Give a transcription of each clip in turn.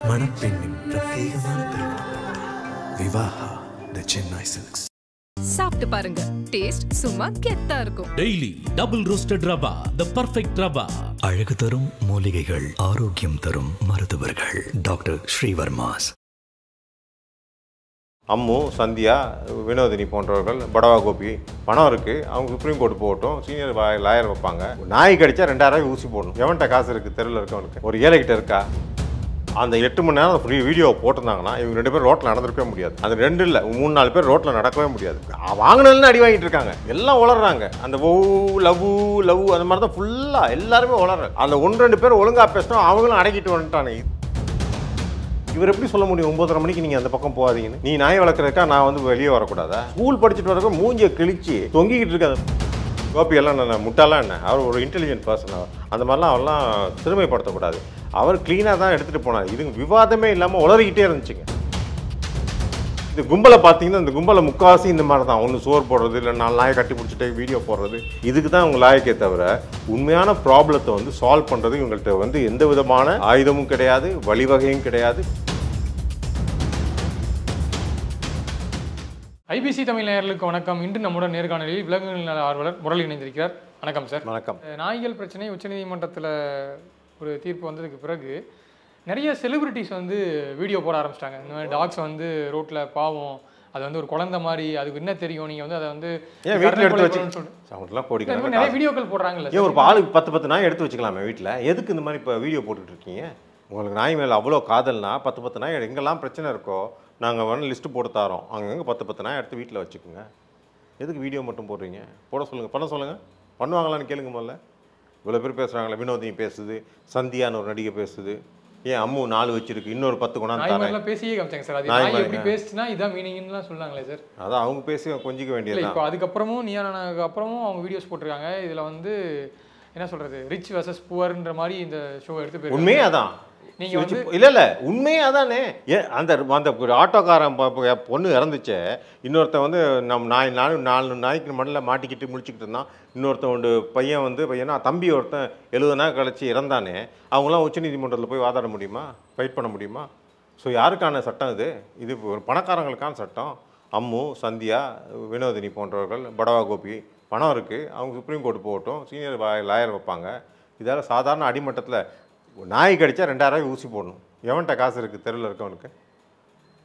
மணப்பெண்ணின் பிரத்யேகமான திருமணம் விவாஹா தி சென்னை சில்க்ஸ். சாப்பிட்டு பாருங்க, டேஸ்ட் சும்மா கெத்தா இருக்கும். டெய்லி டபுள் ரோஸ்டட் ரவா, தி பெர்ஃபெக்ட் ரவா. அழகு தரும் மூலிகைகள், ஆரோக்கியம் தரும் மருத்துவர்கள். டாக்டர் ஸ்ரீவர்மாஸ். அம்மு, சந்தியா, வினோதினி போன்றவர்கள், படவா கோபி, பணம் இருக்குது, அவங்க சுப்ரீம் கோர்ட் போகட்டும், சீனியர் லாயர் வைப்பாங்க. நாய் கடிச்சா 2000 ஊசி போடணும். எவன்கிட்ட காசு இருக்குது தெருவில் இருக்கவனுக்கு? ஒரு ஏழைகிட்ட இருக்கா? அந்த 8 மணி நேரம் ஃப்ரீ வீடியோ போட்டிருந்தாங்கன்னா இவங்க 2 பேர் ரோட்டில் நடந்திருக்கவே முடியாது. அது 2 இல்லை 3-4 பேர் ரோட்டில் நடக்கவே முடியாது. வாங்கினதுன்னு அடி வாங்கிட்டு இருக்காங்க, எல்லாம் உளறாங்க. அந்த லவ் அந்த மாதிரி தான் ஃபுல்லாக எல்லாருமே உளறாங்க. அந்த 1-2 பேர் ஒழுங்காக பேசினோம், அவங்களும் அடக்கிட்டு வந்துட்டானே. இவர் எப்படி சொல்ல முடியும் 9:30 மணிக்கு நீங்கள் அந்த பக்கம் போகாதீங்கன்னு? நீ நாய் வளர்க்குறதுக்கா நான் வந்து வெளியே வரக்கூடாதா? ஸ்கூல் படிச்சுட்டு வரக்க மூஞ்சியை கிழிச்சு தொங்கிக்கிட்டு இருக்காது. கோபி எல்லாம் நான் முட்டாலாம் என்ன, அவர் ஒரு இன்டெலிஜென்ட் பர்சன். அவர் அந்த மாதிரிலாம் அவர்லாம் சிறுமைப்படுத்தக்கூடாது. அவர் க்ளீனாக தான் எடுத்துகிட்டு போனார். இது விவாதமே இல்லாமல் உளறிக்கிட்டே இருந்துச்சுங்க. இந்த கும்பலை பார்த்தீங்கன்னா இந்த கும்பலை முக்கால்வாசி இந்த மாதிரி தான். ஒன்று சோறு போடுறது, இல்லை 4 நாயை கட்டி பிடிச்சிட்டு வீடியோ போடுறது, இதுக்கு தான் இவங்க லாயக்கே தவிர உண்மையான ப்ராப்ளத்தை வந்து சால்வ் பண்ணுறது இவங்கள்ட்ட வந்து எந்த விதமான ஆயுதமும் கிடையாது, வழிவகையும் கிடையாது. ஐபிசி தமிழ் நேயர்களுக்கு வணக்கம். இன்று நம்முடன் நேர்காணலில் விலங்குகள் நல ஆர்வலர் முரளி இணைந்திருக்கிறார். வணக்கம் சார். வணக்கம். நாய்கள் பிரச்சனை உச்சநீதிமன்றத்தில் ஒரு தீர்ப்பு வந்ததுக்கு பிறகு நிறைய செலிபிரிட்டிஸ் வந்து வீடியோ போட ஆரம்பிச்சிட்டாங்க. இந்த மாதிரி டாக்ஸ் வந்து ரோட்டில் பாவம், அது வந்து ஒரு குழந்தை மாதிரி, அதுக்கு என்ன தெரியும், நீங்கள் வந்து அதை வந்து வீட்டில் எடுத்து வச்சு நிறைய வீடியோக்கள் போடுறாங்கல்ல. ஏன் ஒரு ஆளுக்கு 10 நாய் எடுத்து வச்சுக்கலாமே வீட்டில்? எதுக்கு இந்த மாதிரி இப்போ வீடியோ போட்டுட்டு இருக்கீங்க? உங்களுக்கு நாய் மேலே அவ்வளோ காதல்னா 10 நாய் எங்கெல்லாம் பிரச்சனை இருக்கோ நாங்கள் வந்து லிஸ்ட்டு போட்டு தரோம். அங்கங்கே 10 நாய் எடுத்து வீட்டில் வச்சுக்கோங்க. எதுக்கு வீடியோ மட்டும் போடுறீங்க? போட சொல்லுங்கள், பண்ண சொல்லுங்கள். பண்ணுவாங்களான்னு கேளுங்க முதல்ல. இவ்வளோ பேர் பேசுகிறாங்களே, வினோதினி பேசுது, சந்தியான்னு ஒரு நடிகை பேசுது, ஏன் அம்மு 4 வச்சிருக்கு, இன்னொரு 10 கொண்டாந்து பேசியே காமிச்சாங்க சார். அது நாய் எப்படி பேசுனா இதான் மீனிங்லாம் சொன்னாங்களே சார். அதான் அவங்க பேசி கொஞ்சிக்க வேண்டியது. இப்போ அதுக்கப்புறமும் நீயானதுக்கு அப்புறமும் அவங்க வீடியோஸ் போட்டிருக்காங்க. இதில் வந்து என்ன சொல்கிறது, ரிச் வெர்சஸ் புவர்ன்ற மாதிரி இந்த ஷோ எடுத்து போய் உண்மையே அதான். நீங்கள் வந்து இல்லை உண்மையே அதானே. அந்த ஆட்டோக்காரன் பொண்ணு இறந்துச்சே, இன்னொருத்தன் வந்து நம்ம நாலு நாய்க்கு மண்ணில் மாட்டிக்கிட்டு முழிச்சிக்கிட்டு இருந்தான். இன்னொருத்தன் பையனா தம்பி ஒருத்தன் 70 நாள் கழிச்சு இறந்தானே. அவங்களாம் உச்சநீதிமன்றத்தில் போய் வாதாட முடியுமா? ஃபைட் பண்ண முடியுமா? ஸோ யாருக்கான சட்டம் இது? இது ஒரு பணக்காரங்களுக்கான சட்டம். அம்மு, சந்தியா, வினோதினி போன்றவர்கள், படவா கோபி, பணம் இருக்குது, அவங்க சுப்ரீம் கோர்ட் போகட்டும், சீனியர் லாயர் வைப்பாங்க. இதால் சாதாரண அடிமட்டத்தில் நாய் கடிச்சா 2000 ஊசி போடணும். எவன்கிட்ட காசு இருக்குது தெருவில் இருக்கவனுக்கு?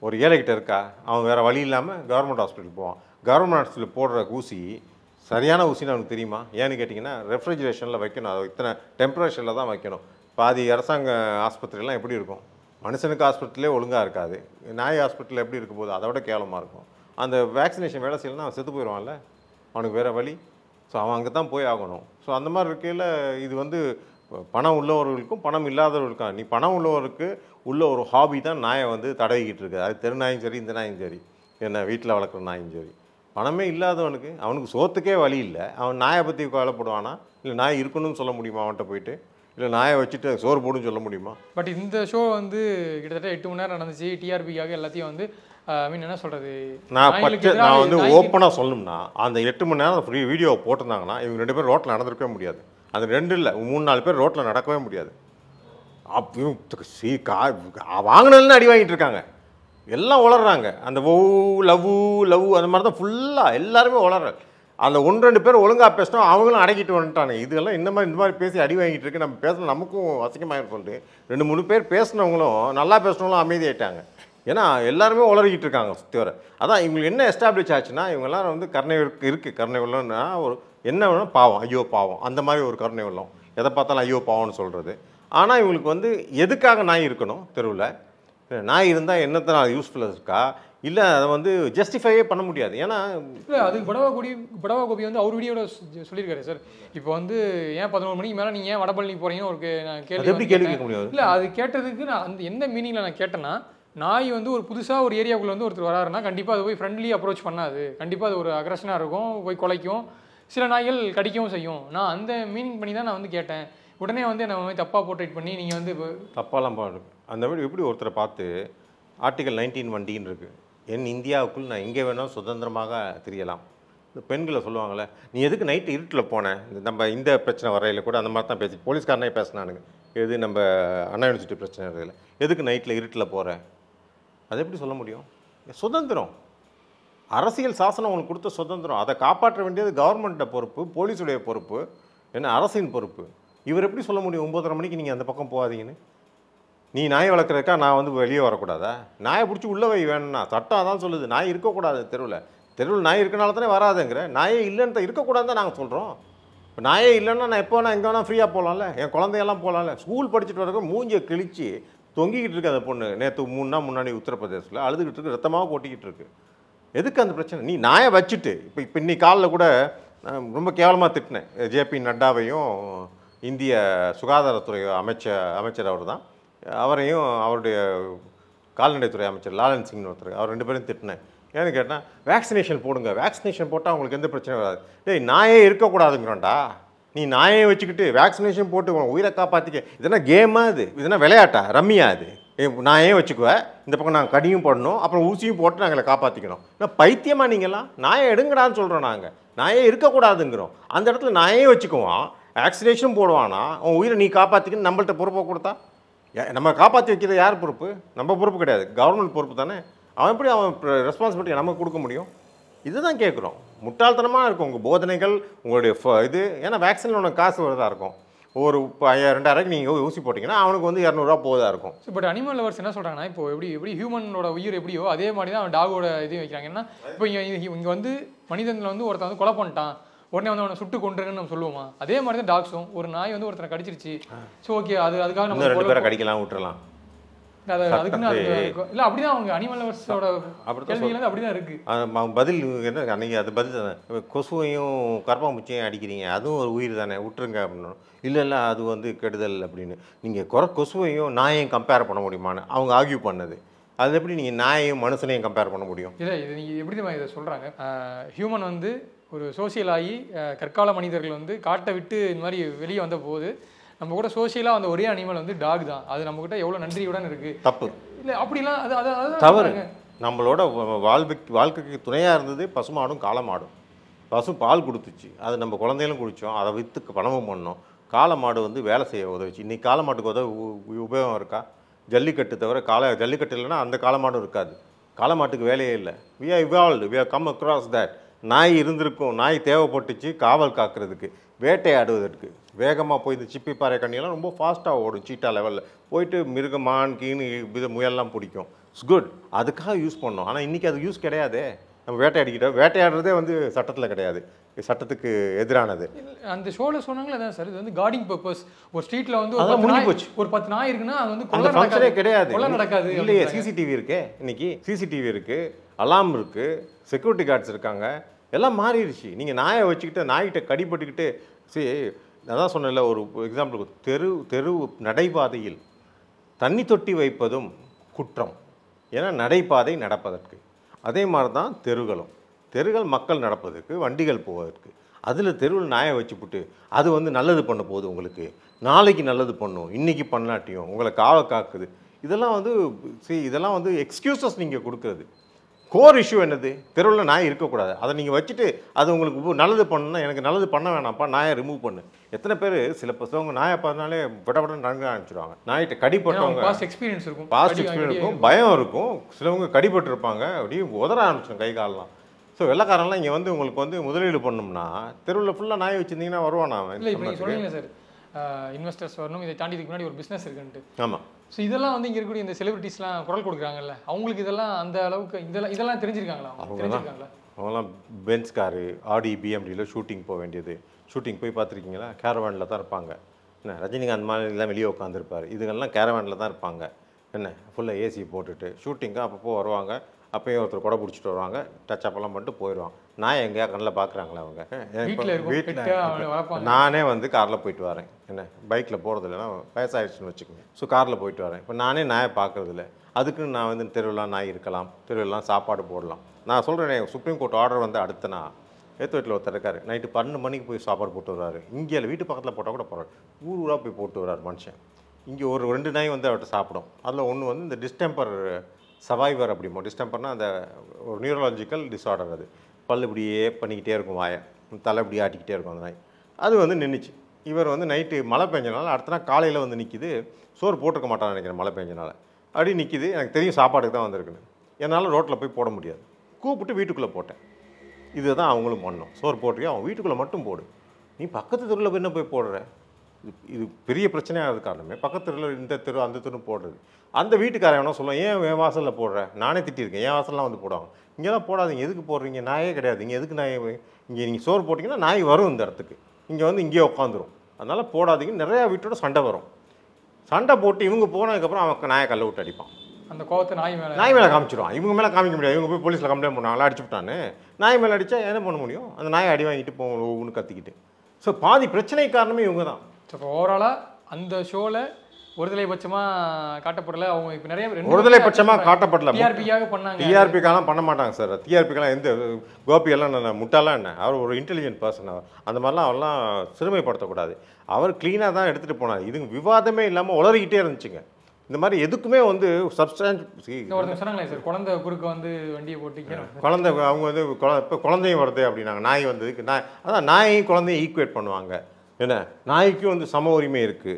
ஒரு ஏழைகிட்ட இருக்கா? அவன் வேறு வழி இல்லாமல் கவர்மெண்ட் ஹாஸ்பிட்டல் போவான். கவர்மெண்ட் ஹாஸ்பிட்டலில் போடுற ஊசி சரியான ஊசின்னு அவனுக்கு தெரியுமா? ஏன்னு கேட்டிங்கன்னா ரெஃப்ரிஜரேஷனில் வைக்கணும். அது இத்தனை டெம்பரேச்சரில் தான் வைக்கணும். பாதி அரசாங்க ஆஸ்பத்திரிலாம் எப்படி இருக்கும்? மனுஷனுக்கு ஹாஸ்பிட்டலே ஒழுங்காக இருக்காது, நாய் ஹாஸ்பிட்டலில் எப்படி இருக்கும் போது அதை விட கேவலமாக இருக்கும். அந்த வேக்சினேஷன் வேலை செய்யலைன்னா அவன் செத்து போயிடுவான்ல, அவனுக்கு வேறு வழி. ஸோ அவன் அங்கே தான் போய் ஆகணும். ஸோ அந்த மாதிரி இருக்கையில் இது வந்து பணம் உள்ளவர்களுக்கும் பணம் இல்லாதவர்களுக்கும், நீ பணம் உள்ளவருக்கு உள்ள ஒரு ஹாபி தான் நாயை வந்து தடவிக்கிட்டு இருக்குது. அது தெரு நாயும் சரி, இந்த நாயும் சரி, என்ன வீட்டில் வளர்க்குற நாயும் சரி. பணமே இல்லாதவனுக்கு, அவனுக்கு சோத்துக்கே வழி இல்லை, அவன் நாயை பற்றி கவலைப்படுவானா? இல்லை நாய் இருக்கணும்னு சொல்ல முடியுமா அவன்கிட்ட போயிட்டு? இல்லை நாயை வச்சுட்டு சோறு போடுன்னு சொல்ல முடியுமா? பட் இந்த ஷோ வந்து கிட்டத்தட்ட 8 மணி நேரம் நடந்துச்சு. டிஆர்பிக்காக எல்லாத்தையும் வந்து என்ன சொல்கிறது, நான் வந்து ஓப்பனாக சொல்லணும்னா அந்த 8 மணி நேரம் ஃப்ரீ வீடியோ போட்டிருந்தாங்கன்னா இவங்க 2 பேர் ரோட்டில் நடந்திருக்கவே முடியாது. அது 2 இல்லை 3-4 பேர் ரோட்டில் நடக்கவே முடியாது. வாங்கினதுன்னு அடி வாங்கிட்டு இருக்காங்க, எல்லாம் உளறாங்க. அந்த லவ் அந்த மாதிரி தான் ஃபுல்லாக எல்லாருமே உளறாங்க. அந்த 1-2 பேர் ஒழுங்காக பேசினோம், அவங்களும் அடக்கிட்டு வந்துட்டானே. இதெல்லாம் இந்த மாதிரி பேசி அடி வாங்கிட்டு இருக்கு. நம்ம பேசணும், நமக்கும் அசிங்கமாக இருக்கும்ட்டு 2-3 பேர் பேசினவங்களும் நல்லா பேசினவங்களும் அமைதியாயிட்டாங்க. ஏன்னா எல்லாருமே உளறிக்கிட்டு இருக்காங்க சுற்றி வர. அதான் இவங்களுக்கு என்ன எஸ்டாப்ளிஷ் ஆச்சுன்னா, இவங்கெல்லாம் வந்து கருணை இருக்குது. கருணை உள்ளன்னா ஒரு என்ன வேணும், பாவம், ஐயோ பாவம், அந்த மாதிரி ஒரு கருணை உள்ளம். எதை பார்த்தாலும் ஐயோ பாவம்னு சொல்கிறது. ஆனால் இவங்களுக்கு வந்து எதுக்காக நாய் இருக்கணும் தெருவில்? நாய் இருந்தால் என்னத்தினால் யூஸ்ஃபுல்லாக இருக்கா? இல்லை அதை வந்து ஜஸ்டிஃபையே பண்ண முடியாது. ஏன்னா இல்லை, அது படவா கோபி வந்து அவர் வீடியோட சொல்லியிருக்காரு சார். இப்போ வந்து ஏன் 11 மணிக்கு மேலே நீங்கள் ஏன் வடபழனி போகிறீங்கன்னு ஒரு நான் எப்படி கேள்வி கேட்க முடியாது? இல்லை, அது கேட்டதுக்கு நான் அந்த எந்த மீனிங்கில் நான் கேட்டேன்னா, நாய் வந்து ஒரு புதுசாக ஒரு ஏரியாவுக்குள்ளே வந்து ஒருத்தர் வராருன்னா கண்டிப்பாக அது போய் ஃப்ரெண்ட்லி அப்ரோச் பண்ணாது, கண்டிப்பாக அது ஒரு அக்ரஷனாக இருக்கும், போய் குலைக்கும், சில நாய்கள் கடிக்கவும் செய்யும். நான் அந்த மீனிங் பண்ணி தான் நான் வந்து கேட்டேன். உடனே வந்து நம்ம தப்பாக போர்ட்ரேட் பண்ணி நீங்கள் வந்து தப்பாலாம் பாருங்க. அந்த மாதிரி எப்படி ஒருத்தரை பார்த்து ஆர்டிகல் 19 வண்டின்னு இருக்குது, என் இந்தியாவுக்குள் நான் எங்கே வேணாலும் சுதந்திரமாக தெரியலாம். இந்த பெண்களை சொல்லுவாங்கள்ல, நீ எதுக்கு நைட்டு இருட்டில் போனேன், நம்ம இந்த பிரச்சனை வரையில் கூட அந்த மாதிரி தான் பேசி போலீஸ்காரனே பேசினானுங்க. எது நம்ம அண்ணா யூனிவர்சிட்டி பிரச்சனை இருக்குல்ல, எதுக்கு நைட்டில் இருட்டில் போகிற, அதை எப்படி சொல்ல முடியும்? சுதந்திரம், அரசியல் சாசனம் உங்களுக்கு கொடுத்த சுதந்திரம், அதை காப்பாற்ற வேண்டியது கவர்மெண்ட்டை பொறுப்பு, போலீஸுடைய பொறுப்பு, என்ன அரசின் பொறுப்பு. இவர் எப்படி சொல்ல முடியும் 9:30 மணிக்கு நீங்கள் அந்த பக்கம் போகாதீங்கன்னு? நீ நாய் வளர்க்குறக்கா நான் வந்து வெளியே வரக்கூடாதா? நாயை பிடிச்சி உள்ளே வை வேணும்னா சட்டம் அதான் சொல்லுது, நாய் இருக்கக்கூடாது தெருவில் நாய் இருக்கனால தானே வராதுங்கிற. நாயே இல்லைன்னு இருக்கக்கூடாதுன்னு தான் நாங்கள் சொல்கிறோம். இப்போ நாயே இல்லைன்னா நான் எப்போ வேணா எங்கே வேணா ஃப்ரீயாக போகலாம்ல, என் குழந்தையெல்லாம் போகலாம்ல. ஸ்கூல் படிச்சுட்டு வரக்க மூஞ்சியை கிழிச்சு தொங்கிக்கிட்டு இருக்கு அந்த பொண்ணு. நேற்று 3 நாள் முன்னாடி உத்தரப்பிரதேசத்தில் அழுதுகிட்டு இருக்கு, ரத்தமாக கொட்டிக்கிட்டு இருக்கு. எதுக்கு அந்த பிரச்சனை? நீ நாயை வச்சுட்டு இப்போ இன்னைக்கு காலில் கூட ரொம்ப கேவலமாக திட்டினேன் ஜேபி நட்டாவையும், இந்திய சுகாதாரத்துறை அமைச்சர் அவர் தான், அவரையும் அவருடைய கால்நடைத்துறை அமைச்சர் லாலன் சிங்னு ஒருத்தர், அவர் 2 பேரும் திட்டினேன். ஏன்னு கேட்டால் வேக்சினேஷன் போடுங்க, வேக்சினேஷன் போட்டால் அவங்களுக்கு எந்த பிரச்சனையும் வராது. டேய் நாயே இருக்கக்கூடாதுங்கிறோண்டா, நீ நாயை வச்சுக்கிட்டு வேக்சினேஷன் போட்டு உயிரை காப்பாற்றிக்க. இதெல்லாம் கேமா? இதெல்லாம் விளையாட்டா, ரம்மியா? நாயே வச்சுக்குவேன், இந்த பக்கம் நாங்கள் கடியும் போடணும், அப்புறம் ஊசியும் போட்டு நாங்களை காப்பாற்றிக்கணும். நான் பைத்தியமா நீங்களாம்? நாயை எடுங்கடான்னு சொல்கிறோம், நாங்கள் நாயே இருக்கக்கூடாதுங்கிறோம். அந்த இடத்துல நாயே வச்சுக்குவான், வேக்சினேஷனும் போடுவானா, அவன் உயிரை நீ காப்பாற்றிக்கணும். நம்மள்ட்ட பொறுப்பை கொடுத்தா நம்ம காப்பாற்றி வைக்கிறது யார் பொறுப்பு? நம்ம பொறுப்பு கிடையாது, கவர்மெண்ட் பொறுப்பு தானே. அவன் எப்படி அவன் ரெஸ்பான்சிபிலிட்டி நமக்கு கொடுக்க முடியும்? இதுதான் கேட்குறோம். முட்டாள்தனமாக இருக்கும் உங்கள் போதனைகள், உங்களுடைய இது. ஏன்னா வேக்சினில் உனக்கு காசு வருதா இருக்கும். ஒரு 2000 நீங்கள் ஊசி போட்டிங்கன்னா அவனுக்கு வந்து 200 போதா இருக்கும். பட் அனிமல் லவர்ஸ் என்ன சொல்கிறாங்கன்னா, இப்போ எப்படி ஹியூமனோட உயிர் எப்படியோ அதே மாதிரி தான் அவன் டாகோட இதையும் வைக்கிறாங்க. ஏன்னா இப்போ இங்கே வந்து மனிதனில் வந்து ஒருத்தன் வந்து கொலை பண்ணிட்டான், உடனே வந்து அவனை சுட்டு கொண்டுருங்கன்னு நம்ம சொல்லுவோமா? அதே மாதிரி தான் டாக்ஸும். ஒரு நாய் வந்து ஒருத்தனை கடிச்சிருச்சு, ஸோ ஓகே அதுக்காக நம்ம 2 பேரை கடிக்கலாம் விட்டுறலாம், அதுக்குன்னு அது இல்லை. அப்படிதான் அவங்க அனிமல் லவர்ஸோட கேள்விகள் அப்படிதான் இருக்கு. பதில் என்ன அன்னைக்கு அது பதில் தானே. கொசுவையும் கரப்பாம்பூச்சியும் அடிக்கிறீங்க, அதுவும் ஒரு உயிர் தானே, விட்டுருங்க அப்படின்னு. இல்லை அது வந்து கெடுதல் அப்படின்னு. நீங்கள் கொசுவையும் நாயையும் கம்பேர் பண்ண முடியுமான்னு அவங்க ஆர்கியூ பண்ணது. அது எப்படி நீங்கள் நாயையும் மனுஷனையும் கம்பேர் பண்ண முடியும்? இல்லை, இது நீங்கள் எப்படி தான் இதை சொல்கிறாங்க, ஹியூமன் வந்து ஒரு சோசியல் ஆகி கற்கால மனிதர்கள் வந்து காட்டை விட்டு இந்த மாதிரி வெளியே வந்த போது நம்ம கூட சோசியலாக வந்த ஒரே அனிமல் வந்து டாக் தான். அது நம்மக்கிட்ட எவ்வளோ நன்றியுடன் இருக்குது. தப்பு இல்லை அப்படிலாம் அது தவறு. நம்மளோட வாழ்க்கைக்கு துணையாக இருந்தது பசுமாடும் காளமாடும். பசு பால் கொடுத்துச்சு, அது நம்ம குழந்தைகளும் குடித்தோம், அதை விற்று பணமும் பண்ணோம். காளமாடு வந்து வேலை செய்ய உதவிச்சு. இன்றைக்கி காளமாட்டுக்கு உபயோகம் இருக்கா? ஜல்லிக்கட்டு தவிர ஜல்லிக்கட்டு இல்லைன்னா அந்த காளமாடும் இருக்காது. காளமாட்டுக்கு வேலையே இல்லை. We are evolved, we are come across that. நாய் இருந்திருக்கும், நாய் தேவைப்பட்டுச்சு காவல் காக்கிறதுக்கு, வேட்டையாடுவதற்கு. வேகமாக போய் இந்த சிப்பி பாறை கண்ணியெல்லாம் ரொம்ப ஃபாஸ்ட்டாக ஓடும், சீட்டா லெவலில் போயிட்டு மிருகம் மான் கீனு முயல்லாம் பிடிக்கும். இட்ஸ் குட், அதுக்காக யூஸ் பண்ணோம். ஆனால் இன்றைக்கி அது யூஸ் கிடையாதே. நம்ம வேட்டையாடுறதே வந்து சட்டத்தில் கிடையாது, சட்டத்துக்கு எதிரானது. அந்த ஷோவில் சொன்னாங்களே அதான் சார், இது வந்து கார்டிங் பர்பஸ். ஒரு ஸ்ட்ரீட்டில் வந்து ஒரு 10 நாய் இருக்குன்னா அது வந்து அந்த ஃபங்க்ஷனே கிடையாது, கொலை நடக்காது. இல்லையே, சிசிடிவி இருக்கே, இன்னைக்கு சிசிடிவி இருக்குது, அலாம் இருக்குது, செக்யூரிட்டி கார்ட்ஸ் இருக்காங்க, எல்லாம் மாறிடுச்சு. நீங்கள் நாயை வச்சுக்கிட்டு நாய்கிட்ட கடிப்பட்டுக்கிட்டு அதான் சொன்னல. ஒரு எக்ஸாம்பிளுக்கு தெரு நடைபாதையில் தண்ணி தொட்டி வைப்பதும் குற்றம். ஏன்னா நடைபாதை நடப்பதற்கு. அதே மாதிரி தான் தெருகள் மக்கள் நடப்பதற்கு, வண்டிகள் போவதற்கு. அதில் தெருவில் நாயை வச்சுப்புட்டு அது வந்து நல்லது பண்ண போகுது, உங்களுக்கு நாளைக்கு நல்லது பண்ணும், இன்றைக்கி பண்ணாட்டியும் உங்களை காக்குது. இதெல்லாம் வந்து எக்ஸ்கியூசஸ் நீங்கள் கொடுக்குறது. கோர் இஷ்யூ என்னது? தெருவில் நாய் இருக்கக்கூடாது. அதை நீங்கள் வச்சுட்டு அது உங்களுக்கு நல்லது பண்ணணும்னா, எனக்கு நல்லது பண்ண வேணாம்ப்பா, நாயை ரிமூவ் பண்ணு. எத்தனை பேர் சில பசங்க நாயை பார்த்தாலே விடப்படம் நடங்க ஆரம்பிச்சிடுவாங்க. நாய்கிட்ட கடிப்பட்டவங்க பாஸ்ட் எக்ஸ்பீரியன்ஸ் இருக்கும், பயம் இருக்கும். சிலவங்க கடிப்பட்டு இருப்பாங்க, அப்படியே உதற ஆரம்பிச்சிடும் கை காலெலாம். ஸோ வெள்ளக்காரன்லாம் இங்கே வந்து உங்களுக்கு வந்து முதலீடு பண்ணோம்னா தெருவில் ஃபுல்லாக நாய் வச்சுருந்தீங்கன்னா வருவானா அவன்? இல்லை, இப்போ நீங்கள் சொல்லுவீங்க சார், இன்வெஸ்டர்ஸ் வரணும், இதை தாண்டி இதுக்கு முன்னாடி ஒரு பிஸ்னஸ் இருக்குன்ட்டு. ஆமாம். ஸோ இதெல்லாம் வந்து இங்கே இருக்கக்கூடிய இந்த செலிபிரிட்டிஸ்லாம் குரல் கொடுக்குறாங்கல்ல, அவங்களுக்கு இதெல்லாம் அந்த அளவுக்கு இதெல்லாம் தெரிஞ்சிருக்காங்களா? அவங்களாம் பென்ஸ் காரு, ஆடி, பிஎம்டியில் ஷூட்டிங் போக வேண்டியது. ஷூட்டிங் போய் பார்த்துருக்கீங்களா? கேரவேனில் தான் இருப்பாங்க. என்ன ரஜினிகாந்த் மாதிரிலாம் வெளியே உட்காந்துருப்பார். இதுகள்லாம் கேரவேனில் தான் இருப்பாங்க. என்ன ஃபுல்லாக ஏசி போட்டுட்டு ஷூட்டிங்காக அப்பப்போ வருவாங்க. அப்போயும் ஒருத்தர் கொடை பிடிச்சிட்டு வருவாங்க, டச் அப்பெல்லாம் பண்ணிட்டு போயிடுவாங்க. நான் எங்கேயா கண்ணில் பார்க்குறாங்களா அவங்க? வீட்டில் நானே வந்து காரில் போயிட்டு வரேன். என்ன பைக்கில் போகிறது இல்லைன்னா வயசாகிடுச்சுன்னு வச்சுக்கோங்க. ஸோ காரில் போயிட்டு வரேன். இப்போ நானே நாயை பார்க்குறதில்ல. அதுக்குன்னு நான் வந்து தெருவெல்லாம் நாய் இருக்கலாம், தெருவெல்லாம் சாப்பாடு போடலாம். நான் சொல்கிறேன், சுப்ரீம் கோர்ட் ஆர்டர் வந்து அடுத்தனா ஏற்று வீட்டில் ஒருத்தர் இருக்கார், நைட்டு 12 மணிக்கு போய் சாப்பாடு போட்டு வர்றாரு. இங்கே வீட்டு பக்கத்தில் போட்டால் கூட போகிறார், ஊராக போய் போட்டு வர்றார் மனுஷன். இங்கே ஒரு 2 நாய் வந்து அவர்கிட்ட சாப்பிடும். அதில் ஒன்று வந்து இந்த டிஸ்டெம்பர் சர்வைவர் அப்படிமோ. டிஸ்டெம்பர்னால் அந்த ஒரு நியூரலாஜிக்கல் டிஸார்டர். அது பல் இப்படியே பண்ணிக்கிட்டே இருக்கும், வாயை தலை இப்படியே ஆட்டிக்கிட்டே இருக்கும் அந்த நாய். அது வந்து நின்றுச்சு. இவர் வந்து நைட்டு மழை பெஞ்சனால அடுத்த நாள் காலையில் வந்து நிற்கிது. சோறு போட்டிருக்க மாட்டான்னு நினைக்கிறேன் மழை பெஞ்சனால. அப்படி நிற்கிது. எனக்கு தெரியும் சாப்பாடுக்கு தான் வந்திருக்குன்னு. என்னால் ரோட்டில் போய் போட முடியாது. கூப்பிட்டு வீட்டுக்குள்ளே போட்டேன். இதுதான் அவங்களும் பண்ணோம். சோறு போட்டிருக்கேன், அவன் வீட்டுக்குள்ளே மட்டும் போடு. நீ பக்கத்து தெருவில் போய் என்ன போய் போடுற? இது பெரிய பிரச்சனையாக காரணமே பக்கத்து தெருவில் இந்த தெரு அந்த தெரு போடுறது. அந்த வீட்டுக்காரன் என்ன சொல்லுவான், ஏன் என் வாசலில் போடுற? நானே திட்டிருக்கேன், என் வாசல்லாம் வந்து போடுவாங்க. இங்கே தான் போடாதீங்க, எதுக்கு போடுறீங்க? நாயே கிடையாது இங்கே, எதுக்கு நாய்? இங்கே நீங்கள் சோறு போட்டிங்கன்னா நாய் வரும் இந்த இடத்துக்கு, இங்கே வந்து இங்கேயே உட்காந்துரும். அதனால் போடாதீங்கன்னு நிறையா வீட்டோட சண்டை வரும். சண்டை போட்டு இவங்க போனதுக்கப்புறம் அவன் நாயை கல்லை விட்டு அடிப்பான். அந்த கோவத்தை நாய் மேலே காமிச்சிடுவான். இவங்க மேலே காமிக்க முடியாது. இவங்க போய் போலீஸில் கம்ப்ளைண்ட் பண்ணாங்களா, அடிச்சு விட்டான்னு. நாய் மேலே அடித்தா என்ன பண்ண முடியும்? அந்த நாயை அடி வாங்கிட்டு போகணும்னு கத்திக்கிட்டு. ஸோ பாதி பிரச்சனை காரணமே இவங்க தான். இப்போ ஓவராலாக அந்த ஷோவில் ஒருதலைபட்சமாக காட்டப்படல. அவங்க இப்போ நிறைய ஒருதலைபட்சமாக காட்டப்படல. டிஆர்பிக்காக பண்ணாங்க. டிஆர்பிக்கெல்லாம் பண்ண மாட்டாங்க சார். டிஆர்பிக்கெல்லாம் எந்த கோபியெல்லாம் நான் முட்டாலாம் என்ன, அவர் ஒரு இன்டெலிஜென்ட் பர்சன். அவர் அந்த மாதிரிலாம் அவரெல்லாம் சிறுமைப்படுத்தக்கூடாது. அவர் க்ளீனாக தான் எடுத்துகிட்டு போனார். இதுங்க விவாதமே இல்லாமல் உளறிக்கிட்டே இருந்துச்சுங்க. இந்த மாதிரி எதுக்குமே வந்து சப்ஸ்டான்ஸ் சொன்னாங்களே சார், குழந்தை குறுக்க வந்து வண்டியை போட்டு குழந்தை அவங்க வந்து இப்போ குழந்தையும் வருது அப்படின்னாங்க. நாய் வந்ததுக்கு அதான் நாயையும் குழந்தையும் ஈக்குவேட் பண்ணுவாங்க. என்ன, நாய்க்கும் வந்து சம உரிமை இருக்குது.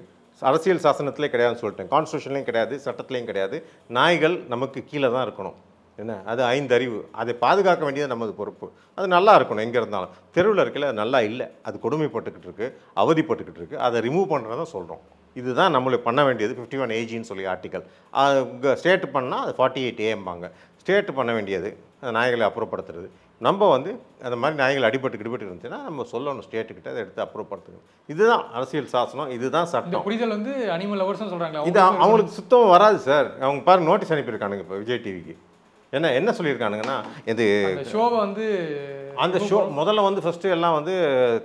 அரசியல் சாசனத்திலே கிடையாதுன்னு சொல்லிட்டேன், கான்ஸ்டியூஷன்லேயும் கிடையாது, சட்டத்துலேயும் கிடையாது. நாய்கள் நமக்கு கீழே தான் இருக்கணும். என்ன, அது 5 அறிவு, அதை பாதுகாக்க வேண்டியது நமது பொறுப்பு. அது நல்லா இருக்கணும் எங்கே இருந்தாலும். தெருவில் இருக்கல அது நல்லா இல்லை, அது கொடுமைப்பட்டுக்கிட்டு இருக்கு, அவதிப்பட்டுக்கிட்டு இருக்கு. அதை ரிமூவ் பண்ணுறதை சொல்கிறோம். இதுதான் நம்மளுக்கு பண்ண வேண்டியது. 51 AGன்னு சொல்லி ஆர்டிக்கல் ஸ்டேட் பண்ணால் அது 48 AM ஸ்டேட் பண்ண வேண்டியது நாய்களை அப்புறப்படுத்துறது. நம்ம வந்து அந்த மாதிரி நாய்கள் அடிபட்டு இருந்துச்சுன்னா நம்ம சொல்லணும் ஸ்டேட்டுக்கிட்ட, அதை எடுத்து அப்புறப்படுத்தணும். இதுதான் அரசியல் சாசனம், இதுதான் சட்டம். புரிதல் வந்து அனிமல் லவர்ஸ்னு சொல்கிறாங்க. இது அவங்களுக்கு சுத்தம் வராது சார். அவங்க பாருங்க நோட்டீஸ் அனுப்பியிருக்கானுங்க இப்போ விஜய் டிவிக்கு. என்ன சொல்லியிருக்கானுங்கன்னா, இது ஷோவை வந்து அந்த ஷோ முதல்ல வந்து ஃபஸ்ட்டு எல்லாம் வந்து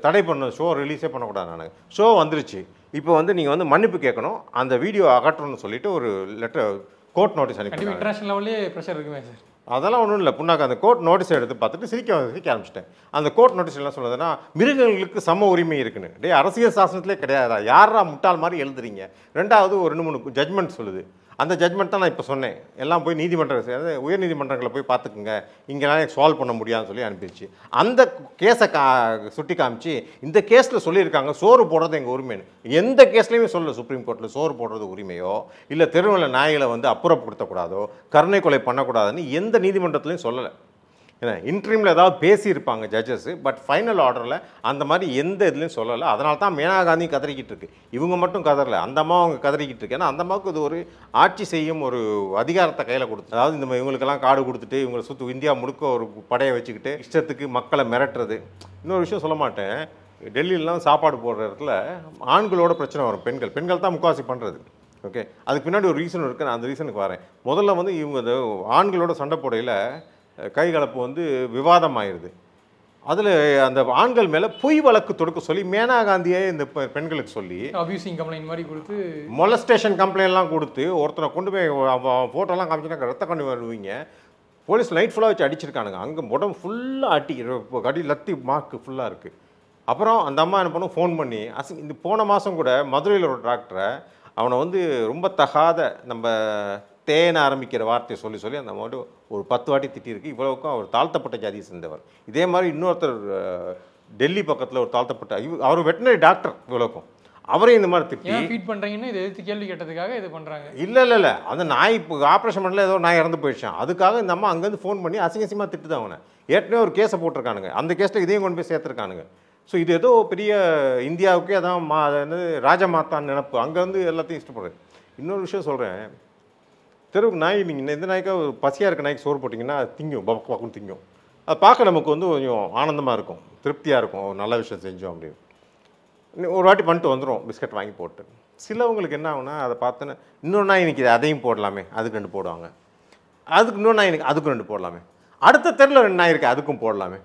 தடை பண்ண ஷோ ரிலீஸே பண்ணக்கூடாது. நானுங்க ஷோ வந்துருச்சு, இப்போ வந்து நீங்கள் வந்து மன்னிப்பு கேட்கணும், அந்த வீடியோ அகற்றணும்னு சொல்லிட்டு ஒரு லெட்டர் கோர்ட் நோட்டீஸ் அனுப்பி. இன்டர்நேஷனல் லெவல்லே ப்ரெஷர் இருக்குமே சார். அதெல்லாம் ஒன்றும் இல்லை. புண்ணாக்கு அந்த கோர்ட் நோட்டீஸை எடுத்து பார்த்துட்டு சிரிக்க ஆரம்பிச்சிட்டேன். அந்த கோர்ட் நோட்டீஸ் என்ன சொல்லுதுன்னா, மிருகங்களுக்கு சம உரிமை இருக்குன்னு. டே, அரசியல் சாசனத்திலே கிடையாதா? யாரா முட்டாள் மாதிரி எழுதுறீங்க? ரெண்டாவது ஒரு 2-3 ஜட்மெண்ட் சொல்லுது. அந்த ஜட்மெண்ட் தான் நான் இப்போ சொன்னேன். எல்லாம் போய் உயர் நீதிமன்றங்களை போய் பார்த்துக்குங்க, இங்கெல்லாம் சால்வ் பண்ண முடியாதுன்னு சொல்லி அனுப்பிடுச்சு. அந்த கேஸை சுட்டி காமிச்சு இந்த கேஸில் சொல்லியிருக்காங்க சோறு போடுறது எங்கள் உரிமைன்னு. எந்த கேஸ்லையுமே சொல்லல சுப்ரீம் கோர்ட்டில் சோறு போடுறது உரிமையோ, இல்லை தெருவில் நாய்களை வந்து அப்புறப்படுத்தக்கூடாதோ, கருணை கொலை பண்ணக்கூடாதுன்னு எந்த நீதிமன்றத்துலையும் சொல்லலை. ஏன்னா இன்ட்ரீமில் ஏதாவது பேசியிருப்பாங்க ஜட்ஜஸ், பட் ஃபைனல் ஆர்டரில் அந்த மாதிரி எந்த இதுலையும் சொல்லலை. அதனால தான் மேனகா காந்தி கதறிக்கிட்டு இருக்கு. இவங்க மட்டும் கதறலை, அந்த அம்மா அவங்க கதறிக்கிட்டு இருக்கு. ஏன்னா அந்த அம்மாவுக்கு இது ஒரு ஆட்சி செய்யும் ஒரு அதிகாரத்தை கையில் கொடுத்து, அதாவது இந்த இவங்களுக்கெல்லாம் காடு கொடுத்துட்டு இவங்களை சுற்றி இந்தியா முழுக்க ஒரு படையை வச்சுக்கிட்டு இஷ்டத்துக்கு மக்களை மிரட்டுறது. இன்னொரு விஷயம் சொல்ல மாட்டேன், டெல்லியிலாம் சாப்பாடு போடுற இடத்துல ஆண்களோட பிரச்சனை வரும். பெண்கள் தான் முக்காவாசி பண்ணுறது. ஓகே, அதுக்கு பின்னாடி ஒரு ரீசன் இருக்குது. நான் அந்த ரீசனுக்கு வரேன். முதல்ல வந்து இவங்க ஆண்களோட சண்டை போடையில் கைகலப்பு வந்து விவாதம் ஆயிடுது. அதில் அந்த ஆண்கள் மேலே பொய் வழக்கு தொடுக்க சொல்லி மேனகா காந்தியே இந்த பெண்களுக்கு சொல்லி அபியூசிங் கம்ப்ளைண்ட் மாதிரி கொடுத்து, மொலஸ்டேஷன் கம்ப்ளைண்ட்லாம் கொடுத்து ஒருத்தனை கொண்டு போய் ஃபோட்டோலாம் காமிச்சுன்னா ரத்த கண்ணி வருவீங்க. போலீஸ் லைட் ஃபுல்லாக வச்சு அடிச்சிருக்கானுங்க. அங்கே உடம்பு ஃபுல்லாக கடி லத்தி மார்க்கு ஃபுல்லாக இருக்குது. அப்புறம் அந்த அம்மா என்ன பண்ணும், ஃபோன் பண்ணி இந்த போன மாதம் கூட மதுரையில் ஒரு டாக்டரை அவனை வந்து ரொம்ப தகாத நம்ம தேன ஆரம்பிக்கிற வார்த்தையை சொல்லி அந்த மாதிரி ஒரு 10 வாட்டி திட்டிருக்கு. இவ்வளவுக்கும் அவர் தாழ்த்தப்பட்ட ஜாதியை சேர்ந்தவர். இதே மாதிரி இன்னொருத்தர் டெல்லி பக்கத்தில் ஒரு தாழ்த்தப்பட்ட அவர் வெட்டினரி டாக்டர். இவ்வளவுக்கும் அவரையும் இந்த மாதிரி திட்டி ஃபீட் பண்ணுறீங்கன்னு இதை எதிர்த்து கேள்வி கேட்டதுக்காக இது பண்ணுறாங்க. இல்லை அந்த நாய் இப்போ ஆப்ரேஷன் பண்ணல, ஏதோ நாய் இறந்து போயிடுச்சான். அதுக்காக இந்த அம்மா அங்கேருந்து ஃபோன் பண்ணி அசிங்கசியமாக திட்டுது அவனை. ஏற்கனவே ஒரு கேஸை போட்டிருக்கானுங்க, அந்த கேஸில் இதையும் கொண்டு போய் சேர்த்துருக்கானுங்க. ஸோ இது ஏதோ பெரிய இந்தியாவுக்கே அதான் என்னது ராஜமாதான் நினப்பு. அங்கேருந்து எல்லாத்தையும் இஷ்டப்படுறேன். இன்னொரு விஷயம் சொல்கிறேன், தெருவுக்கு நாய் நீங்கள் இந்த நாய்க்காக பசியாக இருக்க நாய்க்கு சோறு போட்டிங்கன்னா அது திங்கும், பக்குன்னு திங்கும். அது பார்க்க நமக்கு வந்து கொஞ்சம் ஆனந்தமாக இருக்கும், திருப்தியாக இருக்கும், நல்ல விஷயம் செஞ்சோம் அப்படின்னு. ஒரு வாட்டி பண்ணிட்டு வந்துடும் பிஸ்கட் வாங்கி போட்டு. சிலவங்களுக்கு என்ன ஆகுனா அதை பார்த்தோன்னா இன்னொரு நாய் நிற்கிது, அதையும் போடலாமே, அதுக்கு 2 போடுவாங்க. அதுக்கு இன்னொரு நாய் நிற்க, அதுக்கும் 2 போடலாமே. அடுத்த தெருவில் 2 நாய் இருக்குது, அதுக்கும் போடலாமே.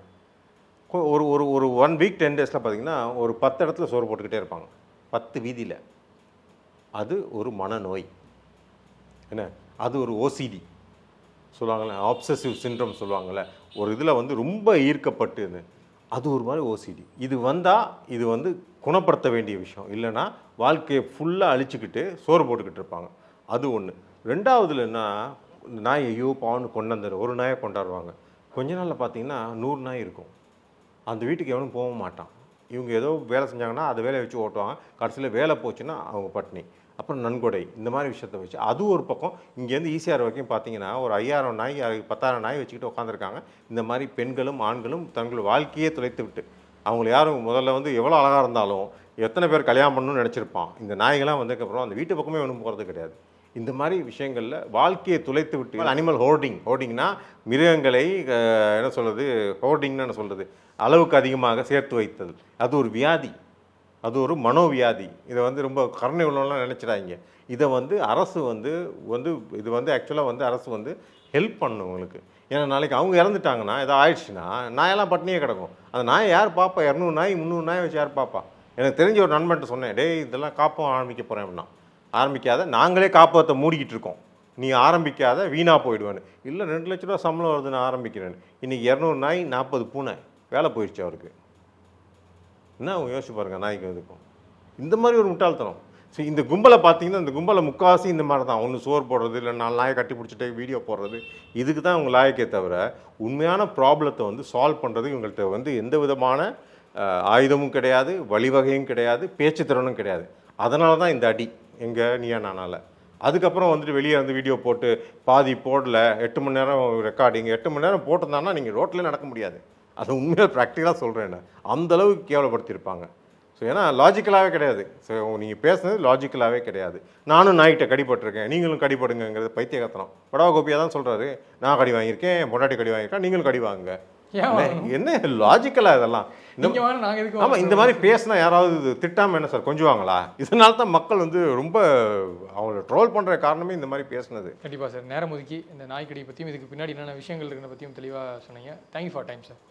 ஒரு 1 வீக் 10 டேஸில் பார்த்தீங்கன்னா ஒரு 10 இடத்துல சோறு போட்டுக்கிட்டே இருப்பாங்க, 10 வீதியில். அது ஒரு மனநோய். என்ன, அது ஒரு ஓசிடி சொல்லுவாங்கள்ல, ஆப்சசிவ் சிண்ட்ரோம் சொல்லுவாங்கள்ல. ஒரு இதில் வந்து ரொம்ப ஈர்க்கப்பட்டு அது ஒரு மாதிரி ஓசிடி. இது வந்தால் இது வந்து குணப்படுத்த வேண்டிய விஷயம். இல்லைன்னா வாழ்க்கையை ஃபுல்லாக அழிச்சிக்கிட்டு சோறு போட்டுக்கிட்டு இருப்பாங்க. அது ஒன்று. ரெண்டாவதுல என்ன, நாய் ஐயோ பாவன்னு கொண்டாந்துரு ஒரு நாயை கொண்டாடுவாங்க. கொஞ்ச நாளில் பார்த்தீங்கன்னா 100 நாய் இருக்கும். அந்த வீட்டுக்கு எவனும் போக மாட்டான். இவங்க ஏதோ வேலை செஞ்சாங்கன்னா அதை வேலையை வச்சு ஓட்டுவாங்க, கடைசியில் வேலை போச்சுன்னா அவங்க பட்னி. அப்புறம் நன்கொடை, இந்த மாதிரி விஷயத்தை வச்சு அது ஒரு பக்கம். இங்கேருந்து ஈசிஆர் வரைக்கும் பார்த்தீங்கன்னா ஒரு 5000 நாய் 10,000 நாய் வச்சுக்கிட்டு உட்காந்துருக்காங்க. இந்த மாதிரி பெண்களும் ஆண்களும் தங்கள் வாழ்க்கையே தொலைத்து விட்டு, அவங்கள யாரும் முதல்ல வந்து எவ்வளோ அழகாக இருந்தாலும் எத்தனை பேர் கல்யாணம் பண்ணணும்னு நினச்சிருப்பான். இந்த நாய்கள்லாம் வந்ததுக்கப்புறம் அந்த வீட்டு பக்கமே ஒன்றும் போகிறது கிடையாது. இந்த மாதிரி விஷயங்களில் வாழ்க்கையை துளைத்து விட்டு அனிமல் ஹோர்டிங்னா மிருகங்களை என்ன சொல்கிறது, ஹோர்டிங்னு என்ன சொல்கிறது, அளவுக்கு அதிகமாக சேர்த்து வைத்தது. அது ஒரு வியாதி, அது ஒரு மனோவியாதி. இதை வந்து ரொம்ப கருணை உள்ளவங்களாம் நினச்சிடாங்க. இதை வந்து அரசு இது வந்து ஆக்சுவலாக வந்து அரசு வந்து ஹெல்ப் பண்ணணும் உங்களுக்கு. ஏன்னா நாளைக்கு அவங்க இறந்துட்டாங்கன்னா ஏதோ ஆயிடுச்சுன்னா நாயெல்லாம் பட்டினியே கிடக்கும். அந்த நாயை யார் பார்ப்பா? 200 நாய் 300 நாய் வச்சு யார் பார்ப்பா? எனக்கு தெரிஞ்ச ஒரு நண்பன்ட்டு சொன்னேன், டேய் இதெல்லாம் காப்பம் ஆரம்பிக்க போகிறேன் அப்படின்னா. ஆரம்பிக்காத, நாங்களே காப்பகத்தை மூடிக்கிட்டு இருக்கோம், நீ ஆரம்பிக்காத, வீணாக போயிடுவேன்னு. இல்லை 2 லட்ச ரூபா சம்பளம் வருது, நான் ஆரம்பிக்கிறேன்னு. இன்றைக்கி 200 நாய் 40 பூனை, வேலை போயிடுச்சு அவருக்கு. என்ன அவங்க யோசிச்சு பாருங்க, நாய்க்கு இதுக்கும். இந்த மாதிரி ஒரு முட்டாள்தனம். ஸோ இந்த கும்பலை பார்த்தீங்கன்னா, இந்த கும்பலை முக்கால்வாசி இந்த மாதிரி தான். ஒன்று சோறு போடுறது, இல்லை 4 நாயை கட்டி பிடிச்சிட்டு வீடியோ போடுறது, இதுக்கு தான் அவங்க லாயக்கே தவிர உண்மையான ப்ராப்ளத்தை வந்து சால்வ் பண்ணுறது இவங்கள்ட்ட வந்து எந்த விதமான ஆயுதமும் கிடையாது, வழிவகையும் கிடையாது, பேச்சு திறனும் கிடையாது. அதனால தான் இந்த அடி எங்கள் நீயா நானால. அதுக்கப்புறம் வந்துட்டு வெளியே வந்து வீடியோ போட்டு பாதி போடல, 8 மணி நேரம் ரெக்கார்டிங், 8 மணி நேரம் போட்டிருந்தாங்கன்னா நீங்கள் ரோட்டில் நடக்க முடியாது. அது உண்மையாக ப்ராக்டிக்கலாக சொல்கிறேன். அந்தளவுக்கு கேவலப்படுத்தியிருப்பாங்க. ஸோ ஏன்னா லாஜிக்கலாகவே கிடையாது. ஸோ நீங்கள் பேசுனது லாஜிக்கலாகவே கிடையாது. நானும் நாய்கிட்ட கடிப்பட்டிருக்கேன், நீங்களும் கடிப்படுங்கிறது பைத்தியகத்தனம். படவா கோபியாக தான் சொல்கிறாரு, நான் கடி வாங்கியிருக்கேன், பொண்டாட்டி கடி வாங்கியிருக்கேன், நீங்களும் கடி வாங்குங்க. என்ன லாஜிக்கலாக இதெல்லாம்? ஆமாம், இந்த மாதிரி பேசினா யாராவது திட்டாமல் என்ன சார் கொஞ்சுவாங்களா? இதனால தான் மக்கள் வந்து ரொம்ப அவங்கள ட்ரோல் பண்ணுற காரணமே இந்த மாதிரி பேசுனது. கண்டிப்பாக சார். நேரம் ஒதுக்கி இந்த நாய்க்கடி பற்றியும் இதுக்கு பின்னாடி என்னென்ன விஷயங்கள் இருக்கிறத பற்றியும் தெளிவாக சொன்னீங்க. Thank you for time sir.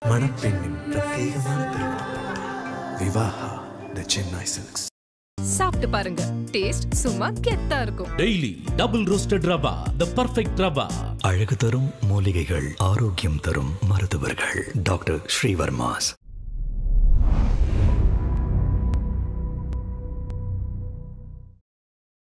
மணப்பெண்ணின் பிரத்யேகமான திருமணம் விவாஹா தி சென்னை சில்க்ஸ். சாப்பிட்டு பாருங்க, டேஸ்ட் சும்மா கெத்தா இருக்கும். டெய்லி டபுள் ரோஸ்டட் ரவா, தி பர்ஃபெக்ட் ரவா. அழகு தரும் மூலிகைகள், ஆரோக்கியம் தரும் மருத்துவர்கள். டாக்டர் ஸ்ரீவர்மாஸ்.